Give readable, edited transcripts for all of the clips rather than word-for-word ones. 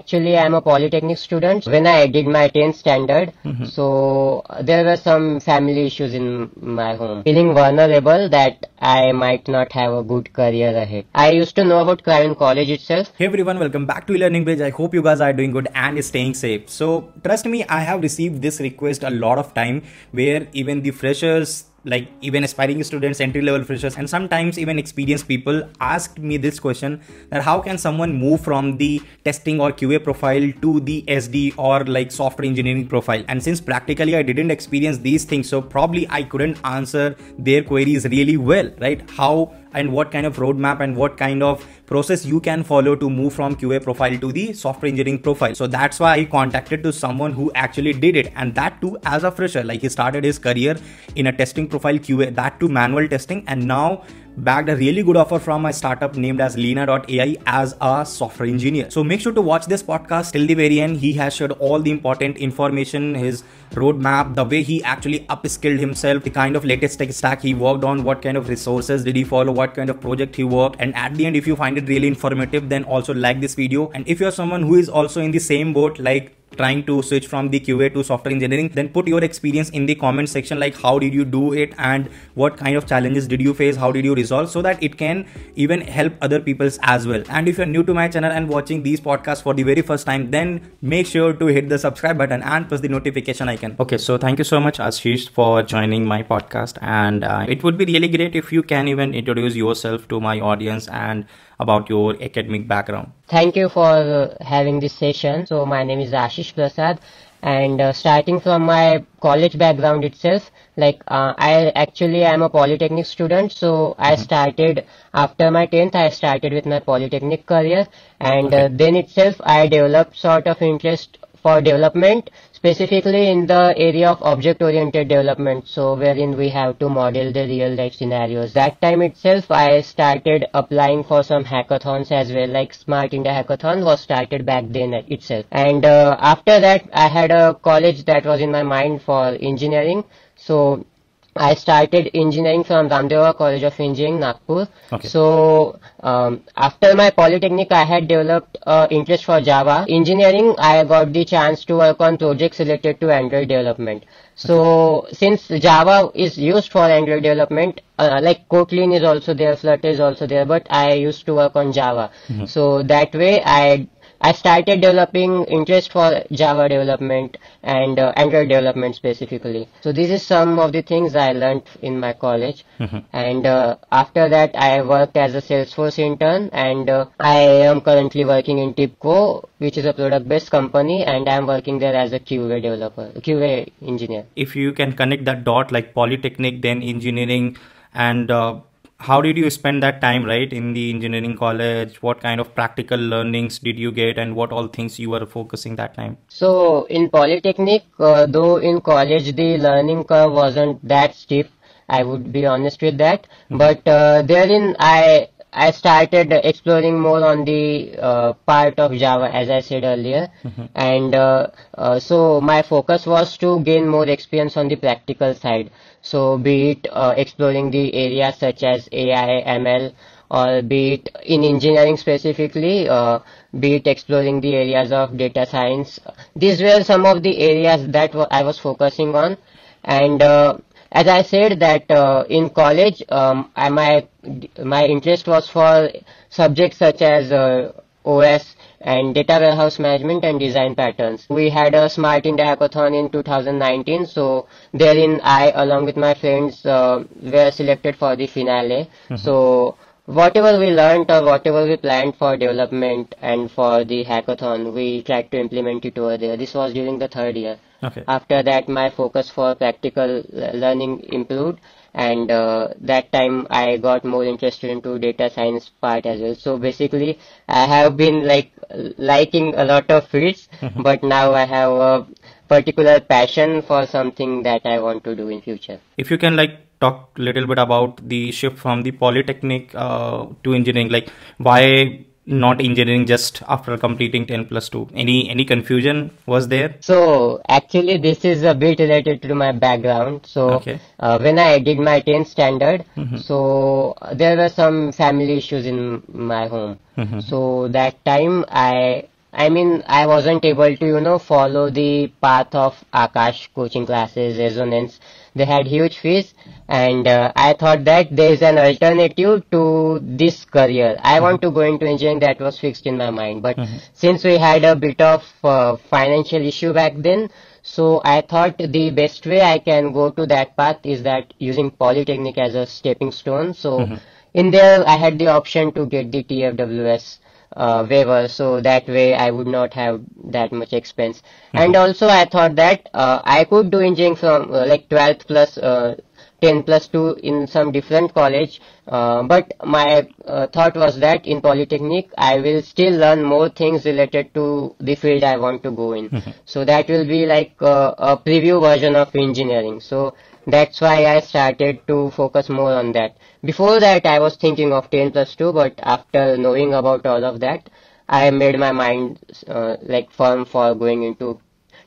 actually I'm a polytechnic student. When I did my 10th standard, so there were some family issues in my home. Feeling vulnerable that I might not have a good career ahead. I used to know about Craven College itself. Hey everyone, welcome back to eLearning Bridge. I hope you guys are doing good and staying safe. So trust me, I have received this request a lot of time where even the freshers, like even aspiring students, entry level freshers, and sometimes even experienced people asked me this question, that how can someone move from the testing or QA profile to the SD or like software engineering profile. And since practically I didn't experience these things, so probably I couldn't answer their queries really well, right? How and what kind of roadmap and what kind of process you can follow to move from QA profile to the software engineering profile. So that's why I contacted to someone who actually did it, and that too as a fresher. Like he started his career in a testing profile QA, that too manual testing, and now bagged a really good offer from a startup named as Lena.ai as a software engineer. So make sure to watch this podcast till the very end. He has shared all the important information, his roadmap, the way he actually upskilled himself, the kind of latest tech stack he worked on, what kind of resources did he follow, what kind of project he worked. And at the end, if you find it really informative, then also like this video. And if you're someone who is also in the same boat, like trying to switch from the QA to software engineering, then put your experience in the comment section, like how did you do it and what kind of challenges did you face, how did you resolve, so that it can even help other people as well. And if you're new to my channel and watching these podcasts for the very first time, then make sure to hit the subscribe button and press the notification icon. Okay, so thank you so much Ashish for joining my podcast, and it would be really great if you can even introduce yourself to my audience and about your academic background. Thank you for having this session. So my name is Ashish Prasad, and starting from my college background itself, like I actually am a polytechnic student. So I started after my 10th, I started with my polytechnic career, and then itself I developed sort of interest for development, specifically in the area of object-oriented development, so wherein we have to model the real-life scenarios. That time itself, I started applying for some hackathons as well, like Smart India Hackathon was started back then itself. And after that, I had a college that was in my mind for engineering, so I started engineering from Ramdeva College of Engineering, Nagpur. Okay. So after my polytechnic, I had developed interest for Java. Engineering, I got the chance to work on projects related to Android development. So since Java is used for Android development, like Kotlin is also there, Flutter is also there, but I used to work on Java. So that way I started developing interest for Java development and Android development specifically. So this is some of the things I learned in my college. And after that, I worked as a Salesforce intern, and I am currently working in TIBCO, which is a product-based company, and I am working there as a QA developer, QA engineer. If you can connect that dot, like polytechnic, then engineering, and how did you spend that time, right, in the engineering college? What kind of practical learnings did you get, and what all things you were focusing that time? So in Polytechnic, though in college the learning curve wasn't that steep, I would be honest with that, but therein I started exploring more on the part of Java, as I said earlier, and so my focus was to gain more experience on the practical side. So be it exploring the areas such as AI, ML, or be it in engineering specifically, be it exploring the areas of data science. These were some of the areas that I was focusing on, and as I said that in college, my interest was for subjects such as OS and data warehouse management and design patterns. We had a Smart India Hackathon in 2019, so therein I, along with my friends, were selected for the finale. So whatever we learned or whatever we planned for development and for the hackathon, we tried to implement it over there. This was during the third year. Okay. After that, my focus for practical learning improved, and that time I got more interested into data science part as well. So basically, I have been liking a lot of fields, but now I have a particular passion for something that I want to do in future. If you can talk a little bit about the shift from the polytechnic to engineering, like why not engineering just after completing 10+2? Any confusion was there? So actually this is a bit related to my background. So okay. When I did my 10th standard, so there were some family issues in my home. So that time I I mean, I wasn't able to, follow the path of Akash coaching classes, Resonance. They had huge fees, and I thought that there is an alternative to this career. I want to go into engineering, that was fixed in my mind. But since we had a bit of financial issue back then, so I thought the best way I can go to that path is that using Polytechnic as a stepping stone. So in there, I had the option to get the TFWS waiver, so that way I would not have that much expense. And also I thought that I could do engineering from like 12th plus 10 plus 2 in some different college, but my thought was that in Polytechnic I will still learn more things related to the field I want to go in. So that will be like a preview version of engineering. So that's why I started to focus more on that. Before that, I was thinking of 10 plus 2, but after knowing about all of that, I made my mind like firm for going into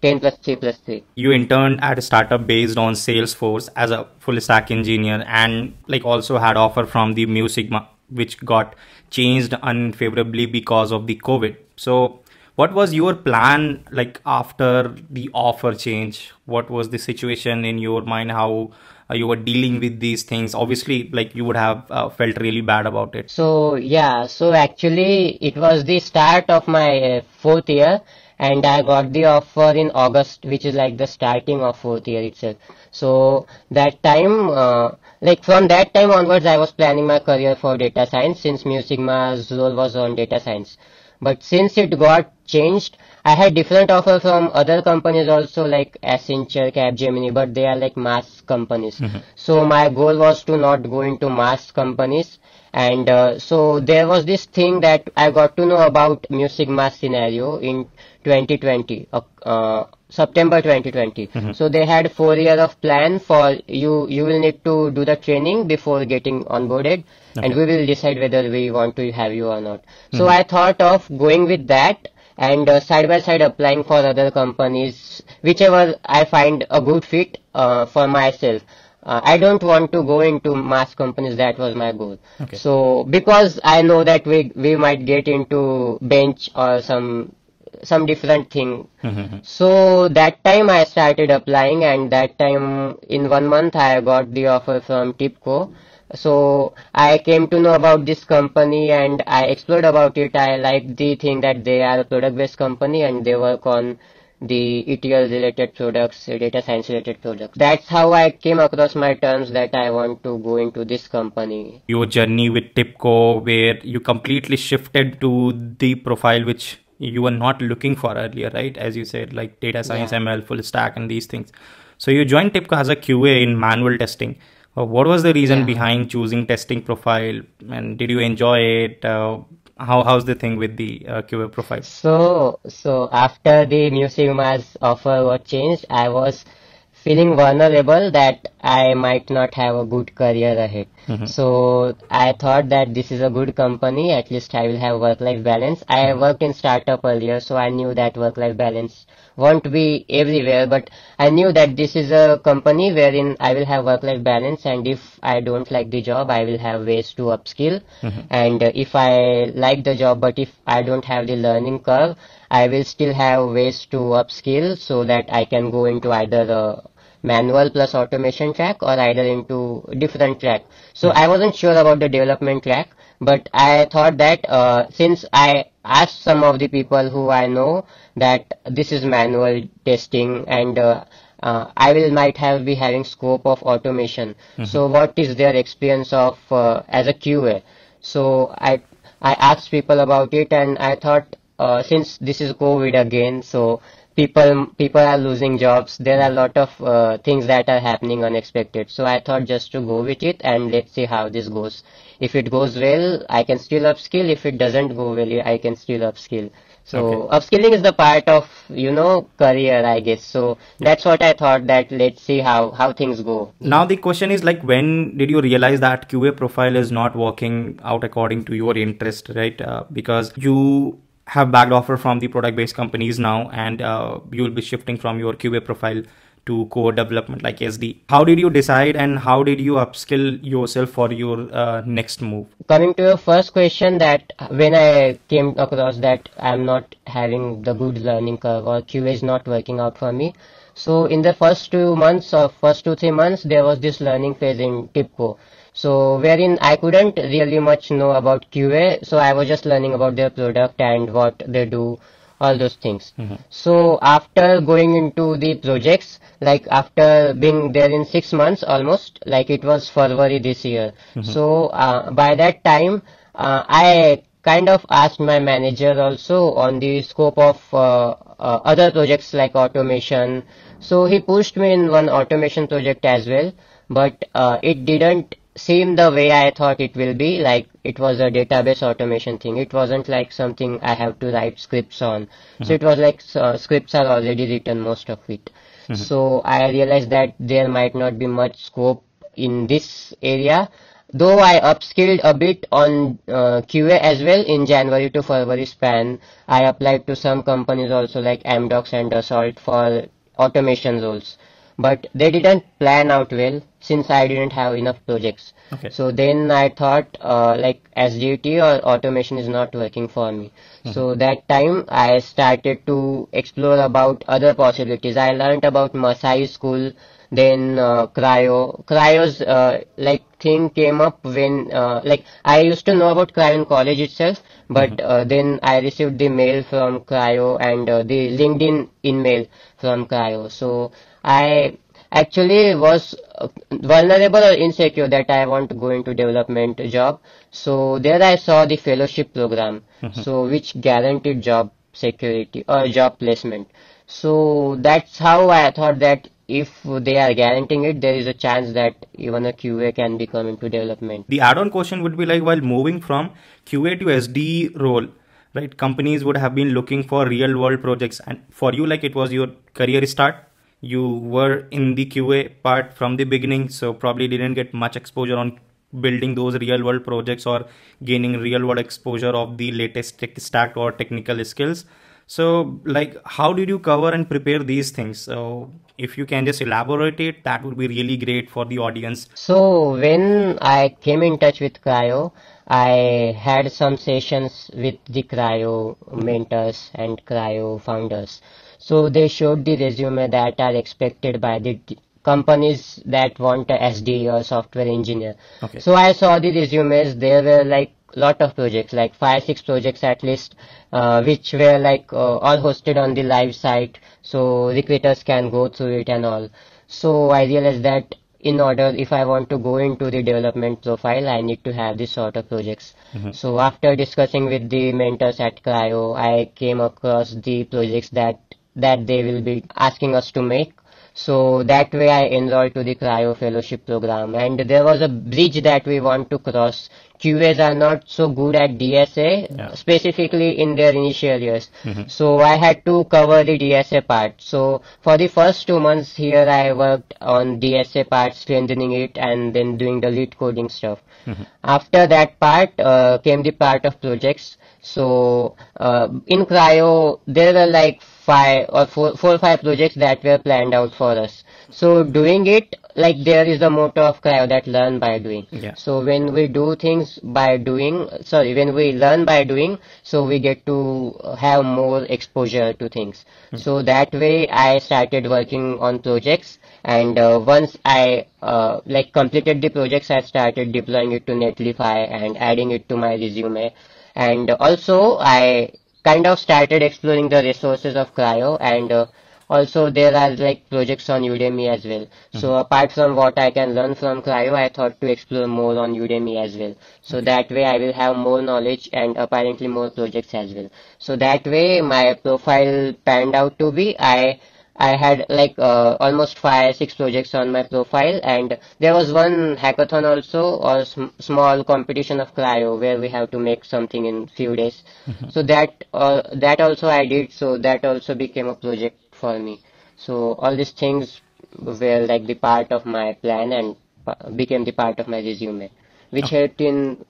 10 plus 3 plus 3. You interned at a startup based on Salesforce as a full stack engineer, and like also had offer from the Mu Sigma, which got changed unfavorably because of the COVID. So what was your plan like after the offer change? What was the situation in your mind? How you were dealing with these things? Obviously, like you would have felt really bad about it. So yeah, so actually it was the start of my fourth year, and I got the offer in August, which is like the starting of fourth year itself. So that time, like from that time onwards, I was planning my career for data science, since Mu Sigma's role was on data science. But since it got changed, I had different offers from other companies also, like Accenture, Capgemini, but they are like mass companies. So my goal was to not go into mass companies. And so there was this thing that I got to know about Mu Sigma scenario in 2020, September 2020. So they had 4 years of plan for you. You will need to do the training before getting onboarded, and we will decide whether we want to have you or not. So I thought of going with that, and side by side applying for other companies, whichever I find a good fit for myself. I don't want to go into mass companies. That was my goal. Okay. So because I know that we might get into bench or some different thing. So that time I started applying, and that time in 1 month I got the offer from TIBCO. So I came to know about this company and I explored about it. I liked the thing that they are a product-based company and they work on the ETL related products, data science related products. That's how I came across my terms that I want to go into this company. Your journey with TIBCO, where you completely shifted to the profile which you were not looking for earlier, right? As you said, like data science, ML, full stack, and these things. So you joined TIBCO as a QA in manual testing. What was the reason behind choosing testing profile, and did you enjoy it? How's the thing with the QA profile? So after the Mu Sigma's offer was changed, I was feeling vulnerable that I might not have a good career ahead. So I thought that this is a good company, at least I will have work-life balance. I worked in startup earlier, so I knew that work-life balance won't be everywhere, but I knew that this is a company wherein I will have work-life balance, and if I don't like the job, I will have ways to upskill. And if I like the job, but if I don't have the learning curve, I will still have ways to upskill so that I can go into either the manual plus automation track or either into different track. So I wasn't sure about the development track, but I thought that since I asked some of the people who I know that this is manual testing and I will might be having scope of automation. So what is their experience of as a QA? So I asked people about it, and I thought since this is COVID again, so people are losing jobs. There are a lot of things that are happening unexpected. So I thought just to go with it and let's see how this goes. If it goes well, I can still upskill. If it doesn't go well, I can still upskill. So upskilling is the part of, career, I guess. So that's what I thought, that let's see how things go. Now the question is, like, when did you realize that QA profile is not working out according to your interest, right? Because you have bagged offer from the product based companies now, and you'll be shifting from your QA profile to core development like SD. How did you decide and how did you upskill yourself for your next move? Coming to your first question, that when I came across that I'm not having the good learning curve or QA is not working out for me. So in the first 2 months or first 2, 3 months, there was this learning phase in TIPCO. So wherein I couldn't really much know about QA, so I was just learning about their product and what they do, all those things. So after going into the projects, like after being there in 6 months almost, like it was February this year. So by that time, I kind of asked my manager also on the scope of other projects like automation. So he pushed me in one automation project as well, but it didn't seem the way I thought it will be. Like it was a database automation thing. It wasn't like something I have to write scripts on. So it was like scripts are already written, most of it. So I realized that there might not be much scope in this area. Though I upskilled a bit on QA as well in January to February span, I applied to some companies also like Amdocs and Dassault for automation roles. But they didn't plan out well since I didn't have enough projects. Okay. So then I thought like SDT or automation is not working for me. So that time I started to explore about other possibilities. I learned about Masai School, then Cryo. Cryo's like thing came up when like I used to know about Cryo in college itself, but then I received the mail from Cryo and the LinkedIn email from Cryo. So I actually was vulnerable or insecure that I want to go into development job. So there I saw the fellowship program, so which guaranteed job security or job placement. So that's how I thought that if they are guaranteeing it, there is a chance that even a QA can become into development. The add-on question would be like, while moving from QA to SD role, right? Companies would have been looking for real world projects, and for you, like it was your career start. You were in the QA part from the beginning, so probably didn't get much exposure on building those real world projects or gaining real world exposure of the latest tech stack or technical skills. So like, how did you cover and prepare these things? So if you can just elaborate it, that would be really great for the audience. So when I came in touch with Cryo, I had some sessions with the Cryo mentors and Cryo founders. So they showed the resume that are expected by the companies that want a SD or software engineer. Okay. So I saw the resumes. There were like lot of projects, like 5, 6 projects at least, which were like all hosted on the live site, so recruiters can go through it and all. So I realized that in order, if I want to go into the development profile, I need to have this sort of projects. So after discussing with the mentors at Cryo, I came across the projects that they will be asking us to make. So that way I enrolled to the Cryo Fellowship program, and there was a bridge that we want to cross. QAs are not so good at DSA, specifically in their initial years. So I had to cover the DSA part. So for the first 2 months here, I worked on DSA part, strengthening it, and then doing the lead coding stuff. After that part came the part of projects. So in Cryo, there were like 4 or 5 projects that were planned out for us. So doing it, like there is the motto of Cryo, that learn by doing. Yeah. So when we do things by doing, when we learn by doing, so we get to have more exposure to things. So that way I started working on projects, and once I like completed the projects, I started deploying it to Netlify and adding it to my resume. And also I kind of started exploring the resources of Cryo, and also there are like projects on Udemy as well. So apart from what I can learn from Cryo, I thought to explore more on Udemy as well. So that way I will have more knowledge and apparently more projects as well. So that way my profile panned out to be, I had like almost 5, 6 projects on my profile, and there was one hackathon also, or small competition of Cryo, where we have to make something in few days. So that also I did. So that also became a project for me. So all these things were like the part of my plan and became the part of my resume, which helped in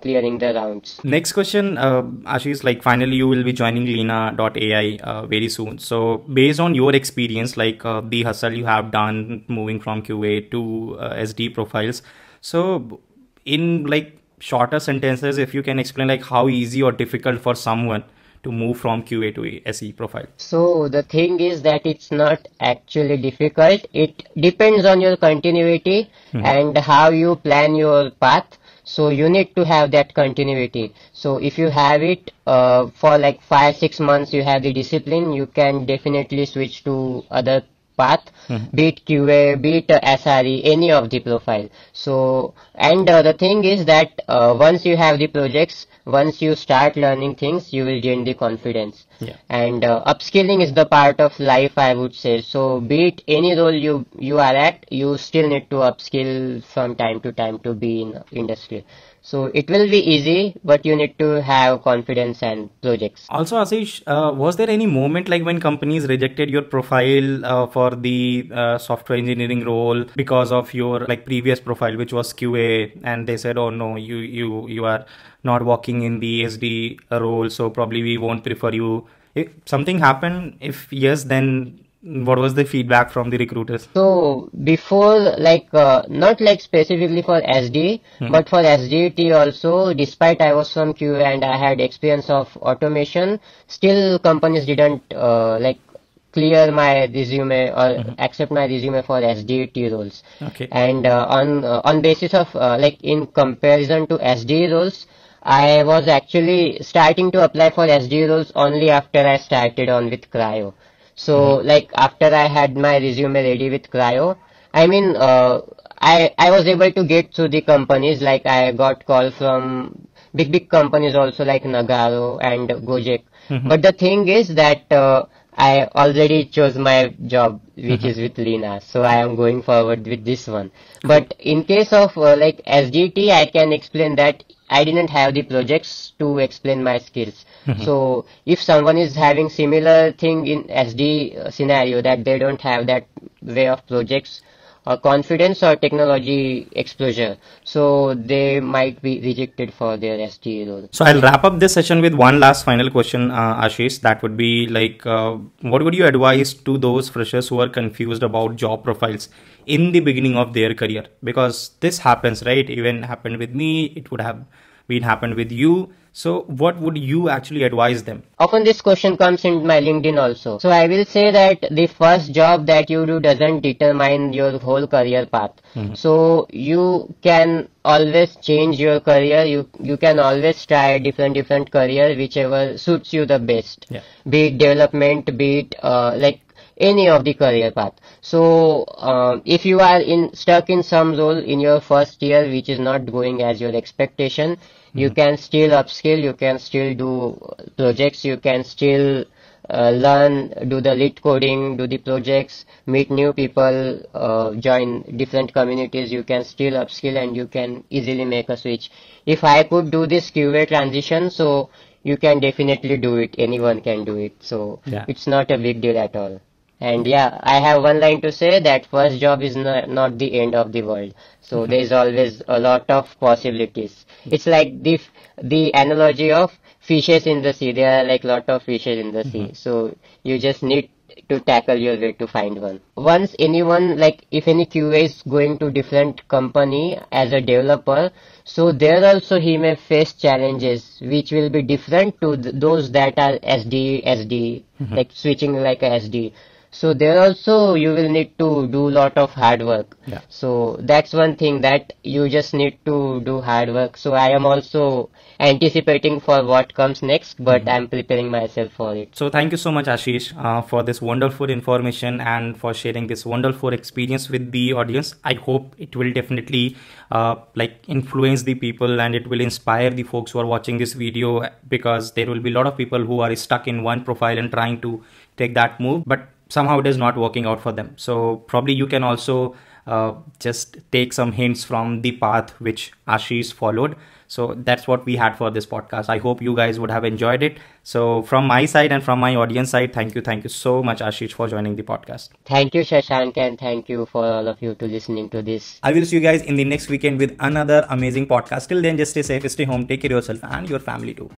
clearing the rounds. Next question, Ashish, like finally you will be joining Lena.ai very soon. So based on your experience, like the hustle you have done moving from QA to SD profiles. So in like shorter sentences, if you can explain like how easy or difficult for someone to move from QA to SE profile. So the thing is that it's not actually difficult. It depends on your continuity and how you plan your path. So you need to have that continuity. So if you have it for like 5-6 months, you have the discipline, you can definitely switch to other path, be it QA, be it SRE, any of the profile. So, and the thing is that once you have the projects, once you start learning things, you will gain the confidence. Yeah. And upskilling is the part of life, I would say. So, be it any role you are at, you still need to upskill from time to time to be in industry. So it will be easy, but you need to have confidence and projects. Also, Ashish, was there any moment like when companies rejected your profile for the software engineering role because of your like previous profile, which was QA, and they said, "Oh no, you are not working in the SD role, so probably we won't prefer you." If something happened, if yes, then what was the feedback from the recruiters? So before, like not like specifically for SD, but for SDT also, despite I was from QA and I had experience of automation, still companies didn't like clear my resume or accept my resume for SDT roles. Okay. And on basis of like in comparison to SD roles, I was actually starting to apply for SD roles only after I started on with Cryo. So like after I had my resume ready with Cryo, I mean I was able to get to the companies, like I got call from big companies also like Nagaro and Gojek. But the thing is that I already chose my job, which is with Lena, so I am going forward with this one. But in case of like SGT, I can explain that I didn't have the projects to explain my skills. So if someone is having similar thing in SD scenario, that they don't have that way of projects or confidence or technology exposure, so they might be rejected for their SD role. So I'll wrap up this session with one last final question, Ashish. That would be like, what would you advise to those freshers who are confused about job profiles in the beginning of their career? Because this happens, right? Even happened with me. It would have been happened with you. So what would you actually advise them? Often this question comes in my LinkedIn also. So I will say that the first job that you do doesn't determine your whole career path. So you can always change your career. You can always try different career, whichever suits you the best. Yeah. Be it development, be it like any of the career path. So if you are stuck in some role in your first year which is not going as your expectation, you can still upskill, you can still do projects, you can still learn, do the lead coding, do the projects, meet new people, join different communities. You can still upskill and you can easily make a switch. If I could do this QA transition, so you can definitely do it. Anyone can do it. So Yeah. it's not a big deal at all. And yeah, I have one line to say that first job is not the end of the world. So there's always a lot of possibilities. It's like the analogy of fishes in the sea. There are like lot of fishes in the sea. So you just need to tackle your way to find one. Once anyone, like if any QA is going to different company as a developer, so there also he may face challenges which will be different to those that are SD, like switching like a SD. So there also you will need to do lot of hard work. Yeah. So that's one thing that you just need to do hard work. So I am also anticipating for what comes next, but I'm preparing myself for it. So thank you so much, Ashish, for this wonderful information and for sharing this wonderful experience with the audience. I hope it will definitely like influence the people and it will inspire the folks who are watching this video, because there will be a lot of people who are stuck in one profile and trying to take that move, but somehow it is not working out for them. So probably you can also just take some hints from the path which Ashish followed. So that's what we had for this podcast. I hope you guys would have enjoyed it. So from my side and from my audience side, thank you so much, Ashish, for joining the podcast. Thank you, Shashank, and thank you for all of you to listening to this. I will see you guys in the next weekend with another amazing podcast. Till then, just stay safe, stay home, take care of yourself and your family too.